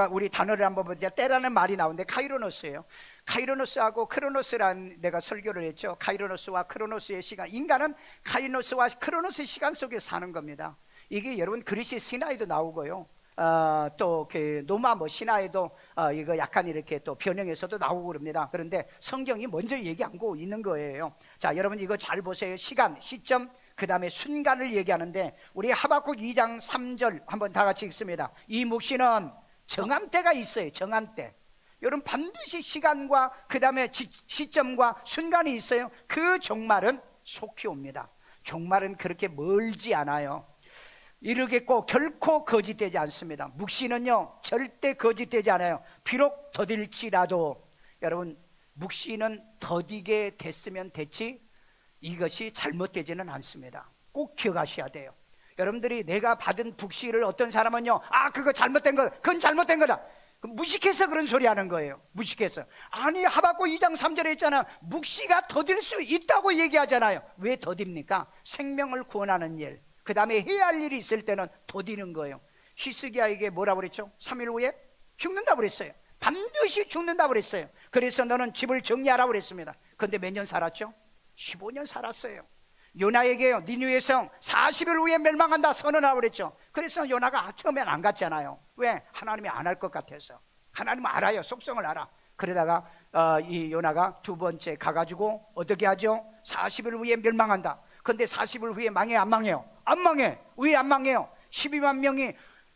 우리 단어를 한번 보자. 때라는 말이 나오는데 카이로노스예요. 카이로노스하고 크로노스란 내가 설교를 했죠. 카이로노스와 크로노스의 시간. 인간은 카이로노스와 크로노스의 시간 속에 사는 겁니다. 이게 여러분 그리스 신화에도 나오고요. 또 그 노마 신화에도 이거 약간 이렇게 또 변형해서도 나오고 그럽니다. 그런데 성경이 먼저 얘기하고 있는 거예요. 자, 여러분 이거 잘 보세요. 시간, 시점, 그 다음에 순간을 얘기하는데 우리 하박국 2장 3절 한번 다 같이 읽습니다. 이 묵시는 정한 때가 있어요. 정한 때. 여러분 반드시 시간과 그 다음에 시점과 순간이 있어요. 그 종말은 속히 옵니다. 종말은 그렇게 멀지 않아요. 이르겠고 결코 거짓되지 않습니다. 묵시는요 절대 거짓되지 않아요. 비록 더딜지라도. 여러분 묵시는 더디게 됐으면 됐지 이것이 잘못되지는 않습니다. 꼭 기억하셔야 돼요. 여러분들이 내가 받은 묵시를 어떤 사람은요 그거 잘못된 거, 그건 잘못된 거다, 무식해서 그런 소리 하는 거예요. 무식해서. 아니 하박국 2장 3절에 있잖아. 묵시가 더딜 수 있다고 얘기하잖아요. 왜 더딥니까? 생명을 구원하는 일, 그 다음에 해야 할 일이 있을 때는 더디는 거예요. 히스기야에게 뭐라고 그랬죠? 3일 후에 죽는다고 그랬어요. 반드시 죽는다고 그랬어요. 그래서 너는 집을 정리하라고 그랬습니다. 그런데 몇 년 살았죠? 15년 살았어요. 요나에게요 니느웨 성 40일 후에 멸망한다 선언하라고 그랬죠. 그래서 요나가 처음엔 안 갔잖아요. 왜? 하나님이 안 할 것 같아서. 하나님은 알아요. 속성을 알아. 그러다가 이 요나가 두 번째 가가지고 어떻게 하죠? 40일 후에 멸망한다. 근데 40일 후에 망해요? 안 망해요? 안 망해. 왜 안 망해요? 12만 명이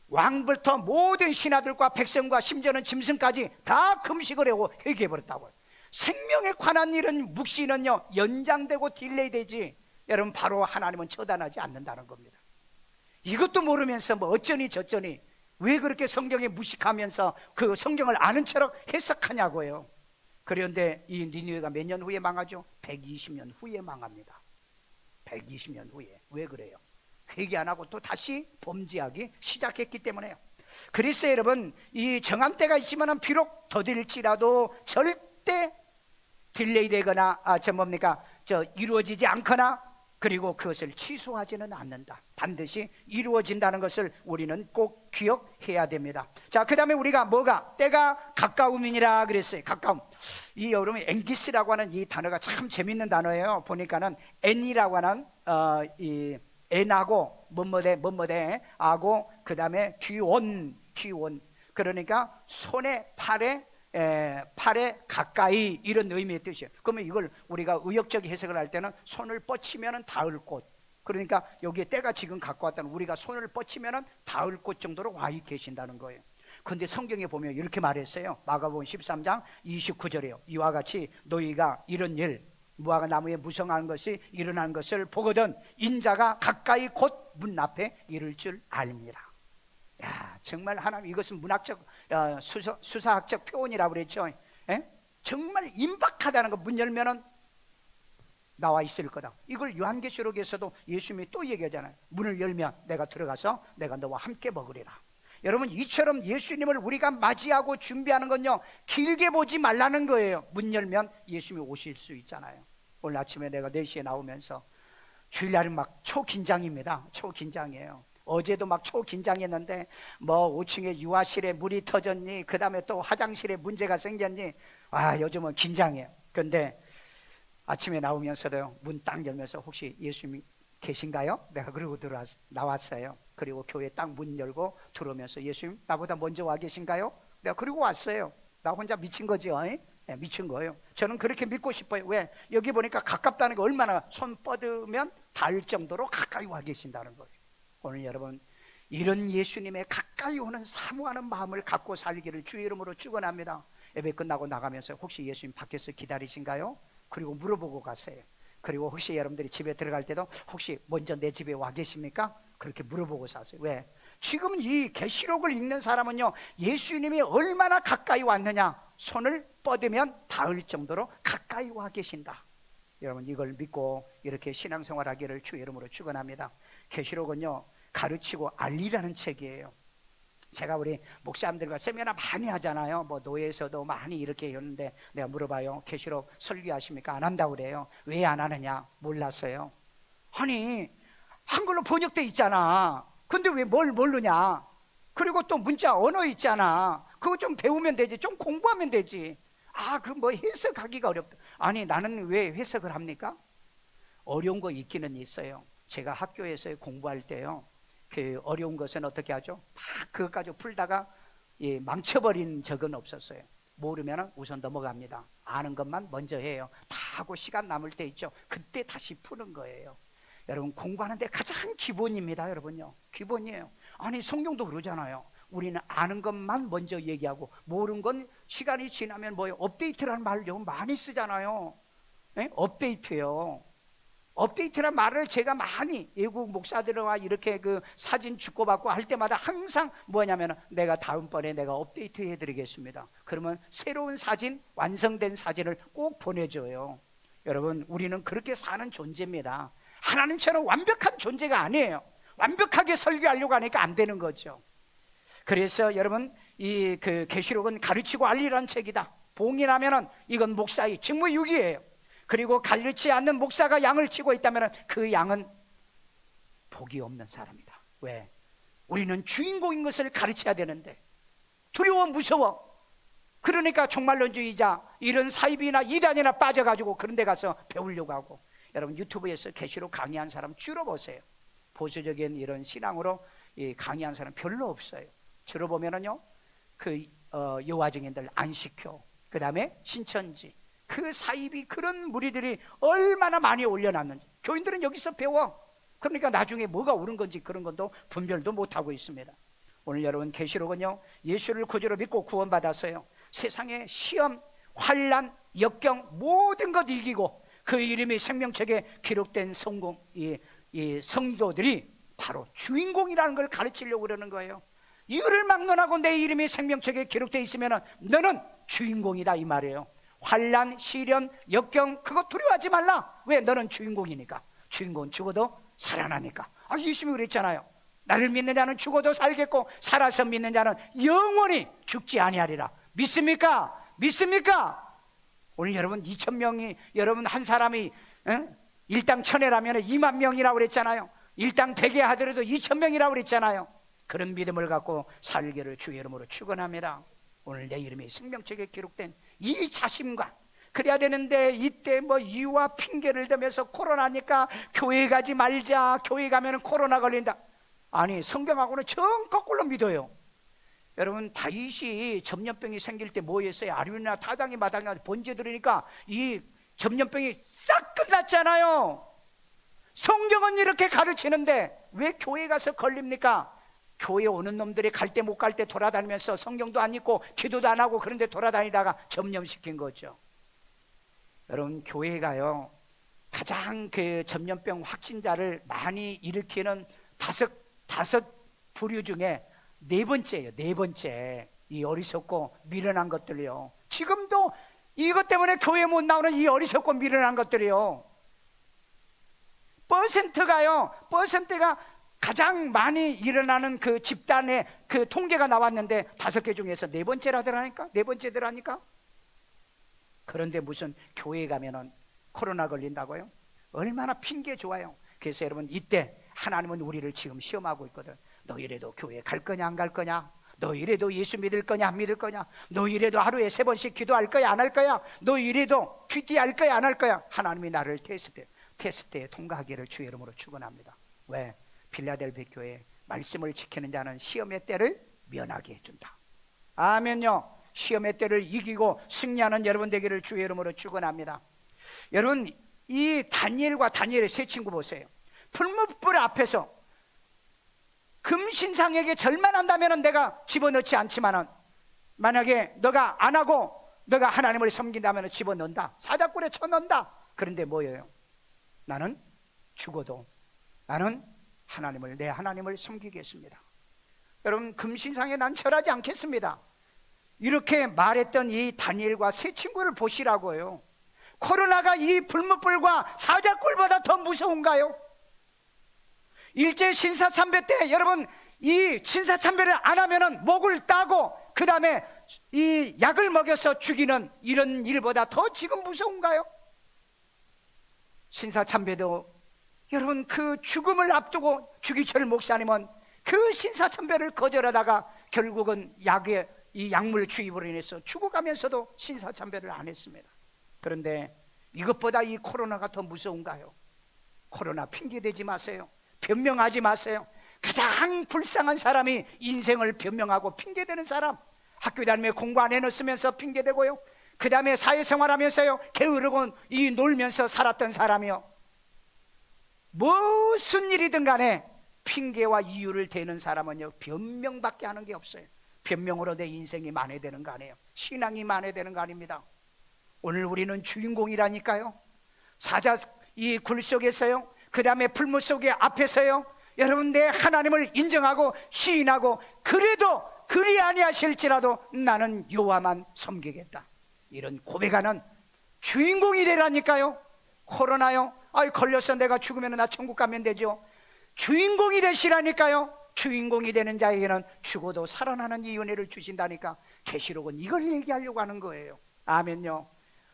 왕부터 모든 신하들과 백성과 심지어는 짐승까지 다 금식을 하고 회개해버렸다고요. 생명에 관한 일은 묵시는요 연장되고 딜레이되지 여러분 바로 하나님은 처단하지 않는다는 겁니다. 이것도 모르면서 뭐 어쩌니 저쩌니 왜 그렇게 성경에 무식하면서 그 성경을 아는 척 해석하냐고요. 그런데 이 니느웨가 몇 년 후에 망하죠? 120년 후에 망합니다. 120년 후에. 왜 그래요? 회개 안 하고 또 다시 범죄하기 시작했기 때문에요. 그래서 여러분 이 정한 때가 있지만 비록 더딜지라도 절대 딜레이 되거나 이루어지지 않거나 그리고 그것을 취소하지는 않는다. 반드시 이루어진다는 것을 우리는 꼭 기억해야 됩니다. 자, 그 다음에 우리가 뭐가 때가 가까움이니라 그랬어요. 가까움. 이 여러분 앵기스라고 하는 이 단어가 참 재밌는 단어예요. 보니까는 N이라고 하는 이 N하고 뭐뭐대 하고 그 다음에 귀원 그러니까 손에 팔에 가까이 이런 의미의 뜻이에요. 그러면 이걸 우리가 의역적 해석을 할 때는 손을 뻗치면 닿을 곳, 그러니까 여기에 때가 지금 갖고 왔다는 우리가 손을 뻗치면 닿을 곳 정도로 와 계신다는 거예요. 그런데 성경에 보면 이렇게 말했어요. 마가복음 13장 29절이에요. 이와 같이 너희가 이런 일 무화과 나무에 무성한 것이 일어난 것을 보거든 인자가 가까이 곧 문 앞에 이를 줄 알미라. 야, 정말 하나님 이것은 문학적 수사학적 표현이라고 그랬죠. 정말 임박하다는 거. 문 열면은 나와 있을 거다. 이걸 요한계시록에서도 예수님이 또 얘기하잖아요. 문을 열면 내가 들어가서 내가 너와 함께 먹으리라. 여러분, 이처럼 예수님을 우리가 맞이하고 준비하는 건요, 길게 보지 말라는 거예요. 문 열면 예수님이 오실 수 있잖아요. 오늘 아침에 내가 4시에 나오면서 주일날은 막 초긴장입니다. 초긴장이에요. 어제도 막 초긴장했는데 뭐 5층에 유아실에 물이 터졌니, 그 다음에 또 화장실에 문제가 생겼니, 요즘은 긴장해요. 그런데 아침에 나오면서도요, 문 딱 열면서 혹시 예수님이 계신가요? 내가 그러고 나왔어요. 그리고 교회 딱 문 열고 들어오면서 예수님 나보다 먼저 와 계신가요? 내가 그러고 왔어요. 나 혼자 미친 거죠. 네, 미친 거예요. 저는 그렇게 믿고 싶어요. 왜? 여기 보니까 가깝다는 게 얼마나 손 뻗으면 닿을 정도로 가까이 와 계신다는 거예요. 오늘 여러분, 이런 예수님의 가까이 오는 사모하는 마음을 갖고 살기를 주의 이름으로 축원합니다. 예배 끝나고 나가면서 혹시 예수님 밖에서 기다리신가요? 그리고 물어보고 가세요. 그리고 혹시 여러분들이 집에 들어갈 때도 혹시 먼저 내 집에 와 계십니까? 그렇게 물어보고 사세요. 왜? 지금 이 계시록을 읽는 사람은요, 예수님이 얼마나 가까이 왔느냐, 손을 뻗으면 닿을 정도로 가까이 와 계신다. 여러분, 이걸 믿고 이렇게 신앙생활하기를 주의 이름으로 축원합니다. 계시록은요, 가르치고 알리라는 책이에요. 제가 우리 목사님들과 세미나 많이 하잖아요. 뭐 노예에서도 많이 이렇게 했는데 내가 물어봐요. 계시록 설교하십니까? 안 한다고 그래요. 왜 안 하느냐? 몰랐어요. 아니, 한글로 번역돼 있잖아. 근데 왜 뭘 모르냐? 그리고 또 문자 언어 있잖아. 그거 좀 배우면 되지. 좀 공부하면 되지. 그 뭐 해석하기가 어렵다. 아니, 나는 왜 해석을 합니까? 어려운 거 있기는 있어요. 제가 학교에서 공부할 때요, 그 어려운 것은 어떻게 하죠? 막 그것 가지고 풀다가 망쳐버린 적은 없었어요. 모르면 우선 넘어갑니다. 아는 것만 먼저 해요. 다 하고 시간 남을 때 있죠. 그때 다시 푸는 거예요. 여러분, 공부하는데 가장 기본입니다. 여러분요, 기본이에요. 아니, 성경도 그러잖아요. 우리는 아는 것만 먼저 얘기하고 모르는 건 시간이 지나면 뭐예요? 업데이트라는 말을 좀 많이 쓰잖아요. 네? 업데이트요. 업데이트란 말을 제가 많이 외국 목사들과 이렇게 그 사진 주고받고 할 때마다 항상 뭐냐면, 내가 다음번에 내가 업데이트 해드리겠습니다. 그러면 새로운 사진, 완성된 사진을 꼭 보내줘요. 여러분, 우리는 그렇게 사는 존재입니다. 하나님처럼 완벽한 존재가 아니에요. 완벽하게 설교하려고 하니까 안 되는 거죠. 그래서 여러분, 이 그 계시록은 가르치고 알리라는 책이다. 봉인하면은 이건 목사의 직무유기예요. 그리고 가르치지 않는 목사가 양을 치고 있다면 그 양은 복이 없는 사람이다. 왜? 우리는 주인공인 것을 가르쳐야 되는데 두려워, 무서워. 그러니까 종말론주의자 이런 사이비나 이단이나 빠져가지고 그런 데 가서 배우려고 하고. 여러분, 유튜브에서 계시록 강의한 사람 줄어보세요. 보수적인 이런 신앙으로 강의한 사람 별로 없어요. 줄어보면은요, 그 여호와 증인들 안식교, 그 다음에 신천지, 그 사이비 그런 무리들이 얼마나 많이 올려놨는지 교인들은 여기서 배워. 그러니까 나중에 뭐가 옳은 건지 그런 것도 분별도 못하고 있습니다. 오늘 여러분, 계시록은요, 예수를 구주로 믿고 구원받았어요. 세상의 시험, 환난, 역경 모든 것 이기고 그 이름이 생명책에 기록된 이 성도들이 바로 주인공이라는 걸 가르치려고 그러는 거예요. 이거를 막론하고 내 이름이 생명책에 기록되어 있으면 너는 주인공이다, 이 말이에요. 환난, 시련, 역경 그거 두려워하지 말라. 왜? 너는 주인공이니까. 주인공은 죽어도 살아나니까. 예수님이 그랬잖아요. 나를 믿는 자는 죽어도 살겠고 살아서 믿는 자는 영원히 죽지 아니하리라. 믿습니까? 믿습니까? 오늘 여러분, 2,000명이, 여러분 한 사람이 일당 1,000회라면 2만 명이라고 그랬잖아요. 일당 100회 하더라도 2,000명이라고 그랬잖아요. 그런 믿음을 갖고 살기를 주의 이름으로 축원합니다. 오늘 내 이름이 생명책에 기록된 이 자신과, 그래야 되는데 이때 뭐 이유와 핑계를 대면서 코로나니까 교회 가지 말자, 교회 가면 코로나 걸린다. 아니, 성경하고는 정 거꾸로 믿어요. 여러분, 다윗이 전염병이 생길 때 뭐 했어요? 아류나 타당이 마당이 번제 들으니까 이 전염병이 싹 끝났잖아요. 성경은 이렇게 가르치는데 왜 교회 가서 걸립니까? 교회 오는 놈들이 갈 때 못 갈 때 돌아다니면서 성경도 안 읽고 기도도 안 하고 그런데 돌아다니다가 전염시킨 거죠. 여러분, 교회가요, 가장 그 전염병 확진자를 많이 일으키는 다섯 부류 중에 네 번째예요. 네 번째. 이 어리석고 미련한 것들이요. 지금도 이것 때문에 교회 못 나오는 이 어리석고 미련한 것들이요. 퍼센트가 가장 많이 일어나는 그 집단의 그 통계가 나왔는데 5개 중에서 4번째라더라니까. 그런데 무슨 교회에 가면은 코로나 걸린다고요? 얼마나 핑계 좋아요. 그래서 여러분, 이때 하나님은 우리를 지금 시험하고 있거든. 너 이래도 교회 갈 거냐 안 갈 거냐? 너 이래도 예수 믿을 거냐 안 믿을 거냐? 너 이래도 하루에 3번씩 기도할 거야 안 할 거야? 너 이래도 큐티할 거야 안 할 거야? 하나님이 나를 테스트에 통과하기를 주의 이름으로 축원합니다. 왜? 필라델피아 교회 말씀을 지키는 자는 시험의 때를 면하게 해준다. 아멘요. 시험의 때를 이기고 승리하는 여러분 되기를 주의 이름으로 축원합니다. 여러분, 이 다니엘과 다니엘의 세 친구 보세요. 풀무불 앞에서 금신상에게 절만한다면 내가 집어넣지 않지만은, 만약에 너가 안 하고 너가 하나님을 섬긴다면 집어넣는다. 사자굴에 쳐넣는다. 그런데 뭐예요? 나는 죽어도 나는 내 하나님을 섬기겠습니다. 여러분, 금신상에 난 절하지 않겠습니다. 이렇게 말했던 이 다니엘과 세 친구를 보시라고요. 코로나가 이 불무불과 사자굴보다 더 무서운가요? 일제 신사참배 때 여러분, 이 신사참배를 안 하면은 목을 따고 그 다음에 이 약을 먹여서 죽이는 이런 일보다 더 지금 무서운가요? 신사참배도 여러분, 그 죽음을 앞두고 주기철 목사님은 그 신사참배를 거절하다가 결국은 이 약물 주입으로 인해서 죽어가면서도 신사참배를 안 했습니다. 그런데 이것보다 이 코로나가 더 무서운가요? 코로나 핑계대지 마세요. 변명하지 마세요. 가장 불쌍한 사람이 인생을 변명하고 핑계대는 사람. 학교 다니며 공부 안 해놓으면서 핑계대고요. 그 다음에 사회생활하면서요, 게으르고 놀면서 살았던 사람이요, 무슨 일이든 간에 핑계와 이유를 대는 사람은요, 변명밖에 하는 게 없어요. 변명으로 내 인생이 만회되는 거 아니에요. 신앙이 만회되는 거 아닙니다. 오늘 우리는 주인공이라니까요. 이 굴 속에서요, 그 다음에 풀무 속에 앞에서요, 여러분, 내 하나님을 인정하고 시인하고, 그래도 그리 아니하실지라도 나는 여호와만 섬기겠다, 이런 고백하는 주인공이 되라니까요. 코로나요, 걸려서 내가 죽으면 나 천국 가면 되죠. 주인공이 되시라니까요. 주인공이 되는 자에게는 죽어도 살아나는 이 은혜를 주신다니까. 계시록은 이걸 얘기하려고 하는 거예요. 아멘요.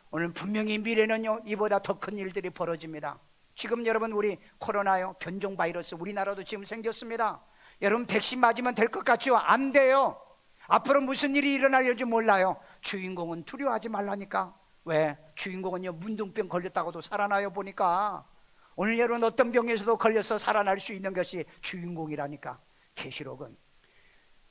오늘 분명히 미래는요, 이보다 더 큰 일들이 벌어집니다. 지금 여러분, 우리 코로나요, 변종 바이러스 우리나라도 지금 생겼습니다. 여러분, 백신 맞으면 될 것 같죠? 안 돼요. 앞으로 무슨 일이 일어날지 몰라요. 주인공은 두려워하지 말라니까. 왜? 주인공은요, 문둥병 걸렸다고도 살아나요. 보니까 오늘 여러분, 어떤 병에서도 걸려서 살아날 수 있는 것이 주인공이라니까. 계시록은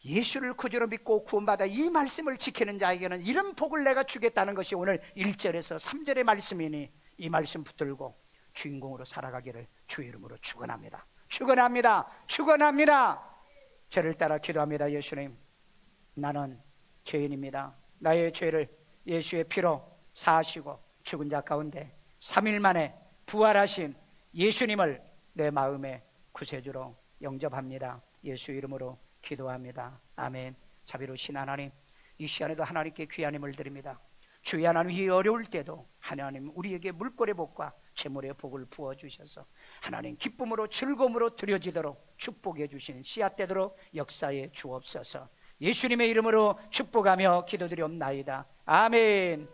예수를 구주로 믿고 구원받아 이 말씀을 지키는 자에게는 이런 복을 내가 주겠다는 것이 오늘 1절에서 3절의 말씀이니, 이 말씀 붙들고 주인공으로 살아가기를 주의 이름으로 축원합니다. 축원합니다. 축원합니다. 저를 따라 기도합니다. 예수님, 나는 죄인입니다. 나의 죄를 예수의 피로 사하시고 죽은 자 가운데 3일 만에 부활하신 예수님을 내 마음의 구세주로 영접합니다. 예수 이름으로 기도합니다. 아멘. 자비로우신 하나님, 이 시간에도 하나님께 귀한 힘을 드립니다. 주의 하나님, 이 어려울 때도 하나님 우리에게 물골의 복과 재물의 복을 부어주셔서 하나님 기쁨으로 즐거움으로 드려지도록 축복해 주시는 씨앗 되도록 역사에 주옵소서. 예수님의 이름으로 축복하며 기도드리옵나이다. 아멘.